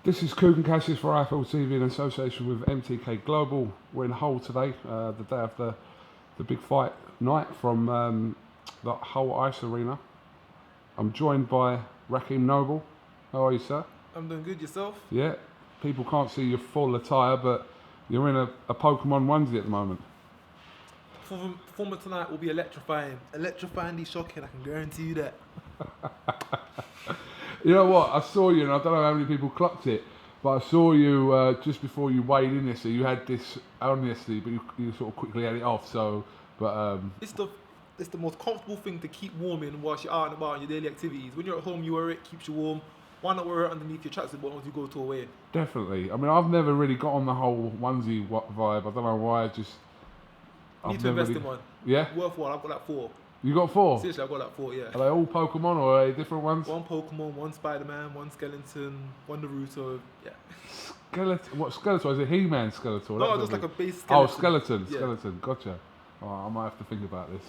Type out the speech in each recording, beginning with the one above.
This is KUGAN CASSIUS for IFL TV in association with MTK Global. We're in Hull today, the day of the big fight night from the Hull Ice Arena. I'm joined by Rakeem Noble. How are you, sir? I'm doing good. Yourself? Yeah. People can't see your full attire, but you're in a Pokemon onesie at the moment. Performance tonight will be electrifying. Electrifyingly shocking, I can guarantee you that. You know what? I saw you, and I don't know how many people clocked it, but I saw you just before you weighed in yesterday. You had this on yesterday, but you sort of quickly had it off. So, but It's the most comfortable thing to keep warm in whilst you're out and about on your daily activities. When you're at home, you wear it, keeps you warm. Why not wear it underneath your tracksuit bottom as you go to a weigh-in? definitely. I mean, I've never really got on the whole onesie vibe. I don't know why. You need to invest in one. Yeah. Worthwhile. I've got like 4. You got 4? Seriously, I've got like 4. Yeah. Are they all Pokemon or are they different ones? One Pokemon, one Spider-Man, one Skeleton, one Naruto. Yeah. Skeleton? What Skeletor? Is it He-Man Skeletor? No, just like a base skeleton. Oh, skeleton. Skeleton. Gotcha. Oh, I might have to think about this.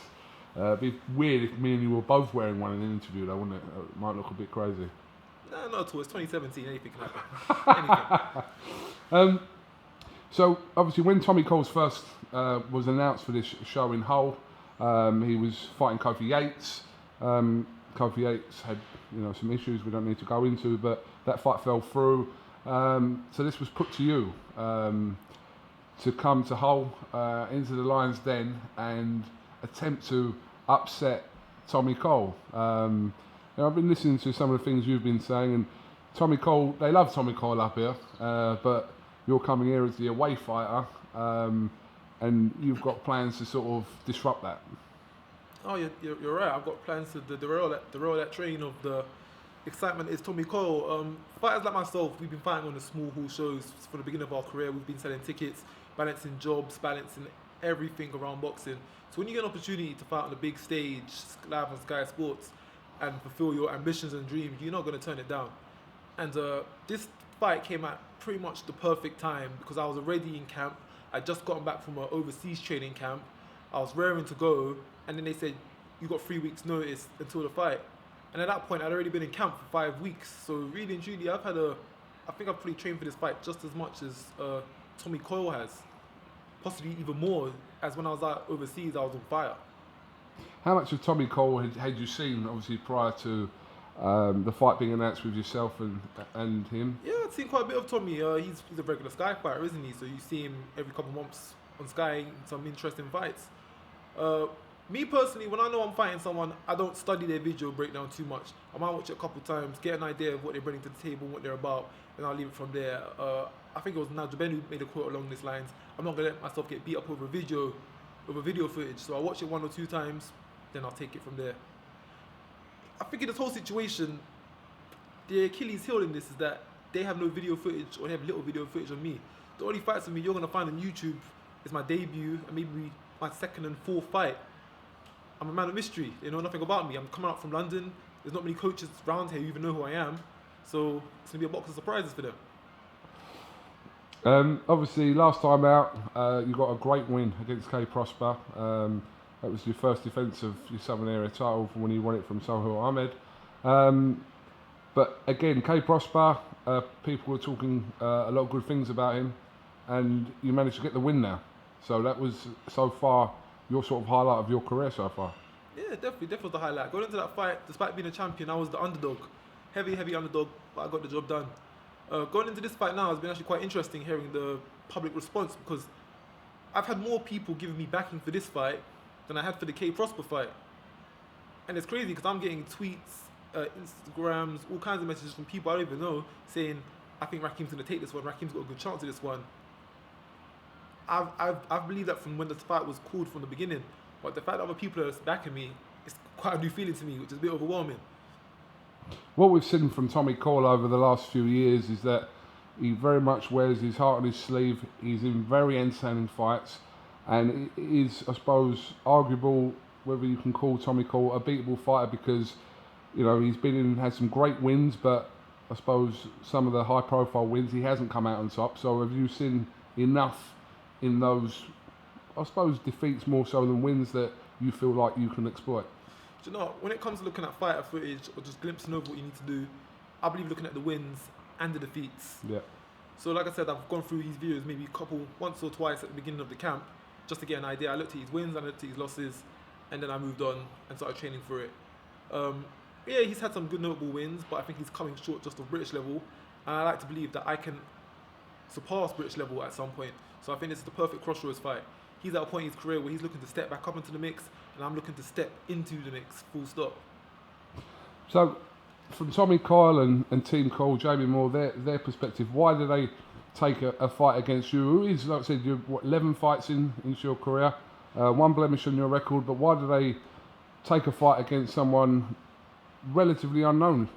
It'd be weird if me and you were both wearing one in an interview, though, wouldn't it? It might look a bit crazy. No, not at all. It's 2017. Anything can happen. Anything. So, obviously, when Tommy Coyle first was announced for this show in Hull, he was fighting Kofi Yates. Kofi Yates had, some issues we don't need to go into, but that fight fell through. So this was put to you to come to Hull into the Lions Den and attempt to upset Tommy Coyle. I've been listening to some of the things you've been saying, and Tommy Coyle, they love Tommy Coyle up here, but you're coming here as the away fighter, and you've got plans to sort of disrupt that. Oh, you're right. I've got plans to derail that train of the excitement is Tommy Coyle. Fighters like myself, we've been fighting on the small hall shows from the beginning of our career. We've been selling tickets, balancing jobs, balancing everything around boxing. So when you get an opportunity to fight on the big stage, live on Sky Sports, and fulfill your ambitions and dreams, you're not going to turn it down. And this fight came at pretty much the perfect time because I was already in camp. I'd just gotten back from an overseas training camp. I was raring to go, and then they said, you got 3 weeks notice until the fight. And at that point, I'd already been in camp for 5 weeks. So really and truly, I think I've probably trained for this fight just as much as Tommy Coyle has. Possibly even more, as when I was out overseas, I was on fire. How much of Tommy Coyle had you seen, obviously, prior to the fight being announced with yourself and him? Yeah, I've seen quite a bit of Tommy. He's a regular Sky fighter, isn't he? So you see him every couple of months on Sky in some interesting fights. Me personally, when I know I'm fighting someone, I don't study their video breakdown too much. I might watch it a couple of times, get an idea of what they're bringing to the table, what they're about, and I'll leave it from there. I think it was Nigel Ben who made a quote along these lines. I'm not gonna let myself get beat up over video footage. So I watch it 1 or 2 times, then I'll take it from there. I think in this whole situation, the Achilles heel in this is that they have no video footage, or they have little video footage of me. The only fights of me you're gonna find on YouTube is my debut and maybe my 2nd and 4th fight. I'm a man of mystery. They know nothing about me. I'm coming out from London. There's not many coaches around here who even know who I am. So it's gonna be a box of surprises for them. Obviously, last time out, you got a great win against K Prosper. That was your first defence of your Southern Area title from when you won it from Sohail Ahmed. But again, K Prosper, people were talking a lot of good things about him, and you managed to get the win now. So that was, so far, your sort of highlight of your career so far. Yeah, definitely was the highlight. Going into that fight, despite being a champion, I was the underdog. Heavy underdog, but I got the job done. Going into this fight now has been actually quite interesting hearing the public response, because I've had more people giving me backing for this fight than I had for the K Prosper fight. And it's crazy because I'm getting tweets, Instagrams, all kinds of messages from people I don't even know saying, I think Rakeem's going to take this one, Rakeem's got a good chance of this one. I've believed that from when the fight was called from the beginning, but the fact that other people are backing me, it's quite a new feeling to me, which is a bit overwhelming. What we've seen from Tommy Coyle over the last few years is that he very much wears his heart on his sleeve. He's in very entertaining fights, and it is, I suppose, arguable whether you can call Tommy Coyle a beatable fighter because, he's had some great wins, but I suppose some of the high-profile wins he hasn't come out on top. So have you seen enough in those, I suppose, defeats more so than wins that you feel like you can exploit? Do you know, when it comes to looking at fighter footage or just glimpsing over what you need to do, I believe looking at the wins and the defeats. Yeah. So like I said, I've gone through his videos maybe once or twice at the beginning of the camp, just to get an idea. I looked at his wins, I looked at his losses, and then I moved on and started training for it. Yeah, he's had some good notable wins, but I think he's coming short just of British level. And I like to believe that I can surpass British level at some point. So I think this is the perfect crossroads fight. He's at a point in his career where he's looking to step back up into the mix, and I'm looking to step into the mix, full stop. So, from Tommy Coyle and Team Coyle, Jamie Moore, their perspective, why do they take a fight against you? Who is, like I said, you've 11 fights into your career, one blemish on your record, but why do they take a fight against someone relatively unknown?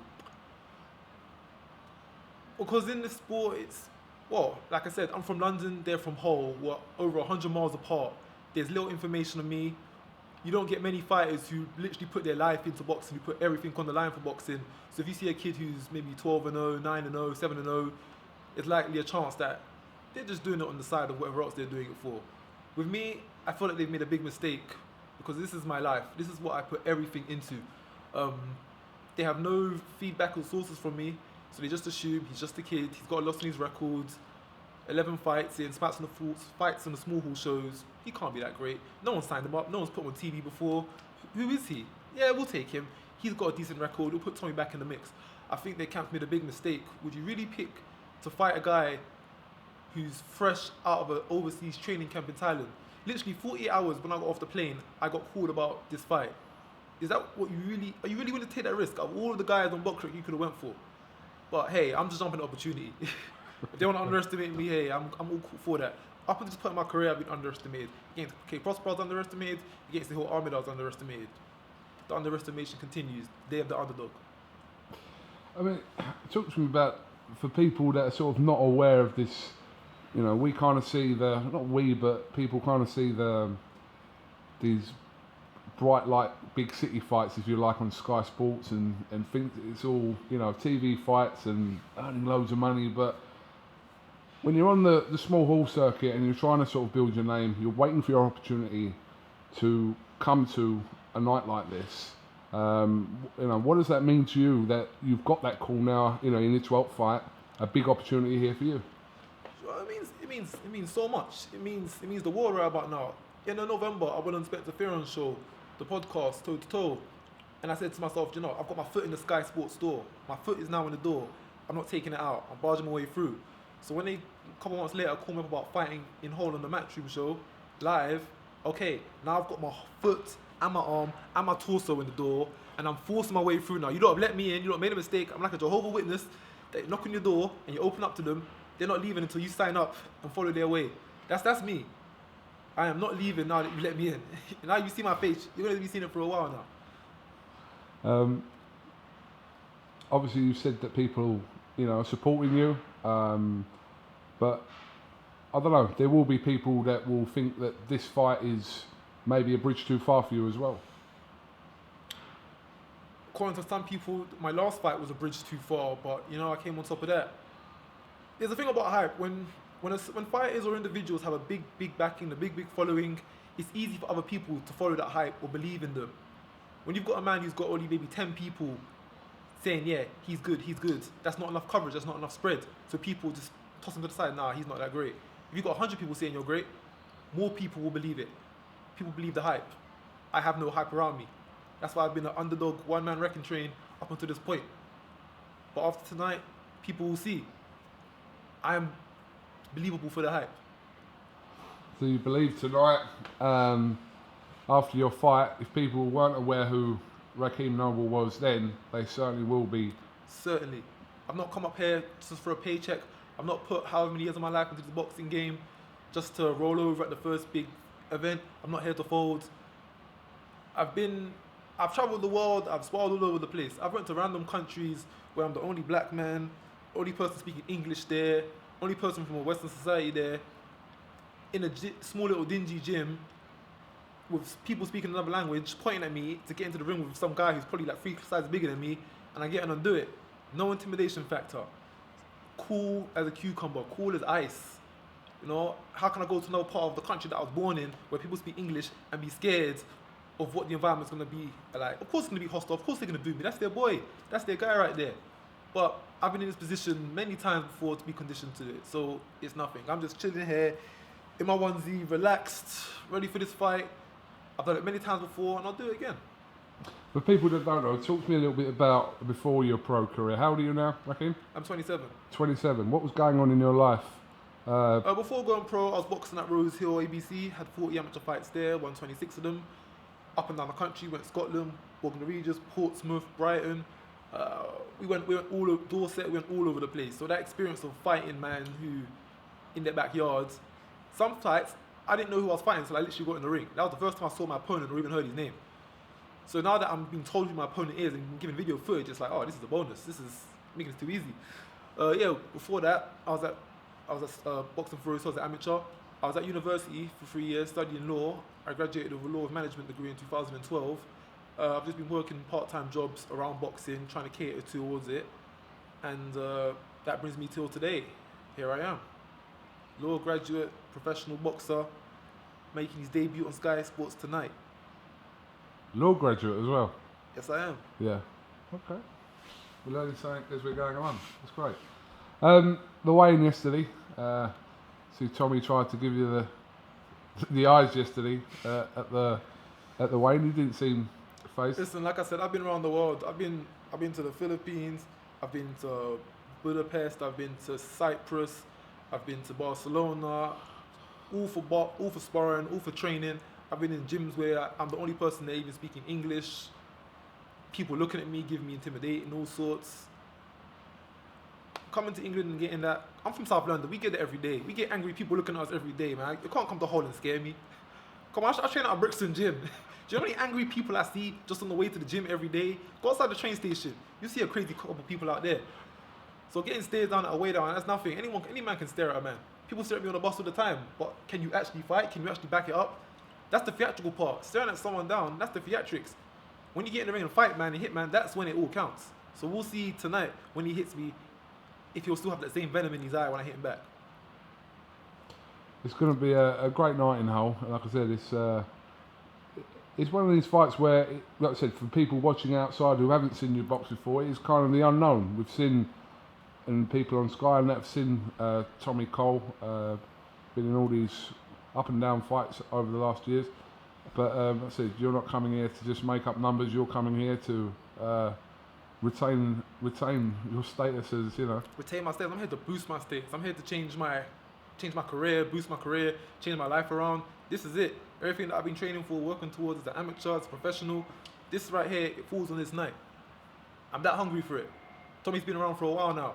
Because in this sport, it's, well, like I said, I'm from London, they're from Hull, we're over 100 miles apart. There's little information on me. You don't get many fighters who literally put their life into boxing, who put everything on the line for boxing. So if you see a kid who's maybe 12-0, 9-0, 7-0, it's likely a chance that they're just doing it on the side of whatever else they're doing it for. With me, I feel like they've made a big mistake because this is my life. This is what I put everything into. They have no feedback or sources from me, so they just assume he's just a kid, he's got a lot on his records, 11 fights, he fights on the small hall shows. He can't be that great. No one signed him up, no one's put him on TV before. Who is he? Yeah, we'll take him. He's got a decent record, we'll put Tommy back in the mix. I think their camp made a big mistake. Would you really pick to fight a guy who's fresh out of an overseas training camp in Thailand? Literally 48 hours when I got off the plane, I got called about this fight. Is that what you really, are you really willing to take that risk? Of all of the guys on BoxRec you could have went for. But hey, I'm just jumping at opportunity. If they want to underestimate me, hey, I'm all cool for that. Up until this point in my career, I've been underestimated. Against K Prosper, I was underestimated. Against the whole army, I was underestimated. The underestimation continues. Day of the underdog. I mean, talk to me about, for people that are sort of not aware of this, you know, we kind of see not we, but people kind of see these bright light big city fights, if you like, on Sky Sports and think that it's all, you know, TV fights and earning loads of money, but when you're on the small hall circuit and you're trying to sort of build your name, you're waiting for your opportunity to come to a night like this. You know, what does that mean to you that you've got that call now, you know, in your 12th fight, a big opportunity here for you? It means so much. It means the world right about now. In November, I went on Spencer Fearon's show, the podcast, Toe to Toe, and I said to myself, you know, I've got my foot in the Sky Sports door. My foot is now in the door. I'm not taking it out. I'm barging my way through. So when they, a couple months later, called me up about fighting in Hull on the Matchroom show, live, okay, now I've got my foot and my arm and my torso in the door, and I'm forcing my way through now. You don't have let me in, you don't made a mistake. I'm like a Jehovah's Witness. They knock on your door and you open up to them. They're not leaving until you sign up and follow their way. That's me. I am not leaving now that you let me in. Now you see my face, you're going to be seeing it for a while now. Obviously, you said that people, you know, are supporting you, but I don't know, there will be people that will think that this fight is maybe a bridge too far for you as well. According to some people, my last fight was a bridge too far, but you know, I came on top of that. There's a thing about hype. When fighters or individuals have a big backing, a big following, it's easy for other people to follow that hype or believe in them. When you've got a man who's got only maybe 10 people saying, yeah, he's good, that's not enough coverage, that's not enough spread. So people just toss him to the side, nah, he's not that great. If you've got 100 people saying you're great, more people will believe it. People believe the hype. I have no hype around me. That's why I've been an underdog, one-man wrecking train up until this point. But after tonight, people will see I am believable for the hype. So you believe tonight, after your fight, if people weren't aware who Rakeem Noble was then, they certainly will be. Certainly. I've not come up here just for a paycheck. I've not put however many years of my life into the boxing game just to roll over at the first big event. I'm not here to fold. I've traveled the world, I've sparred all over the place. I've went to random countries where I'm the only black man, only person speaking English there, only person from a Western society there, in a small little dingy gym with people speaking another language, pointing at me to get into the ring with some guy who's probably like 3 sizes bigger than me, and I get on and do it. No intimidation factor. Cool as a cucumber, cool as ice. You know, how can I go to another part of the country that I was born in where people speak English and be scared of what the environment's going to be like? Of course it's going to be hostile, of course they're going to boo me. That's their boy, that's their guy right there. But I've been in this position many times before to be conditioned to it, so it's nothing. I'm just chilling here in my onesie, relaxed, ready for this fight. I've done it many times before, and I'll do it again. For people that don't know, talk to me a little bit about before your pro career. How old are you now, Rakeem? I'm 27. 27. What was going on in your life? Before going pro, I was boxing at Rose Hill ABC, had 40 amateur fights there, won 26 of them. Up and down the country, went to Scotland, Bognor Regis, Portsmouth, Brighton. We went all over Dorset, we went all over the place. So that experience of fighting man who, in their backyards, some fights, I didn't know who I was fighting until I literally got in the ring. That was the first time I saw my opponent or even heard his name. So now that I'm being told who my opponent is and given video footage, it's like, oh, this is a bonus. This is making it too easy. Before that, I was at boxing for Rose Hill as an amateur. I was at university for 3 years studying law. I graduated with a law of management degree in 2012. I've just been working part-time jobs around boxing, trying to cater towards it. And that brings me till today. Here I am. Law graduate, professional boxer, making his debut on Sky Sports tonight. Law graduate as well? Yes, I am. Yeah. Okay. We're learning something as we're going along. That's great. The weigh-in yesterday. See, Tommy tried to give you the eyes yesterday at the weigh-in. He didn't seem phased. Listen, like I said, I've been around the world. I've been to the Philippines. I've been to Budapest. I've been to Cyprus. I've been to Barcelona. All for sparring, all for training. I've been in gyms where I'm the only person there even speaking English. People looking at me, giving me intimidating, all sorts. Coming to England and getting that. I'm from South London. We get it every day. We get angry people looking at us every day, man. You can't come to Hull and scare me. Come on, I train at a Brixton gym. Do you know how many angry people I see just on the way to the gym every day? Go outside the train station. You see a crazy couple of people out there. So getting stared down at a way down, that's nothing. Any man can stare at a man. People stare at me on the bus all the time. But can you actually fight? Can you actually back it up? That's the theatrical part. Staring at someone down, that's the theatrics. When you get in the ring and fight, man, and hit, man, that's when it all counts. So we'll see tonight when he hits me if he'll still have that same venom in his eye when I hit him back. It's going to be a great night in Hull. Like I said, it's one of these fights where, like I said, for people watching outside who haven't seen you box before, it's kind of the unknown. We've seen, and people on Sky and that have seen Tommy Coyle been in all these up and down fights over the last years. But like I said, you're not coming here to just make up numbers. You're coming here to retain your status as, you know. Retain my status. I'm here to boost my status. I'm here to change my career, boost my career, change my life around. This is it. Everything that I've been training for, working towards as an amateur, as a professional, this right here, it falls on this night. I'm that hungry for it. Tommy's been around for a while now.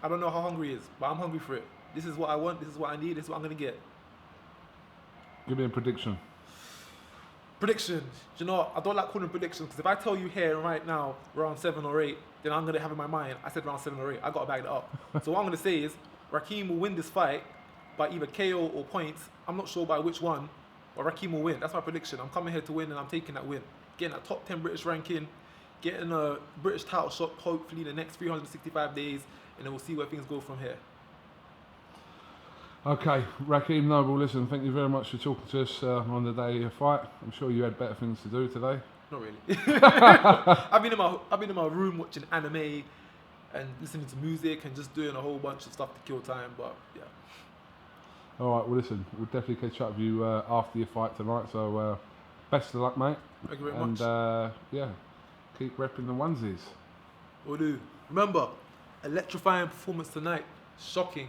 I don't know how hungry he is, but I'm hungry for it. This is what I want. This is what I need. This is what I'm going to get. Give me a prediction. Prediction. You know what? I don't like calling predictions because if I tell you here right now, round 7 or 8, then I'm going to have in my mind, I said round 7 or 8. I got to back it up. So what I'm going to say is, Rakeem will win this fight by either KO or points. I'm not sure by which one, but Rakeem will win. That's my prediction. I'm coming here to win and I'm taking that win. Getting a top 10 British ranking, getting a British title shot hopefully in the next 365 days, and then we'll see where things go from here. Okay, Rakeem Noble, listen, thank you very much for talking to us on the day of your fight. I'm sure you had better things to do today. Not really. I've been in my room watching anime and listening to music and just doing a whole bunch of stuff to kill time, but yeah. All right, well, listen, we'll definitely catch up with you after your fight tonight, so best of luck, mate. Thank you very much. And, yeah, keep repping the onesies. Will do. Remember, electrifying performance tonight. Shocking.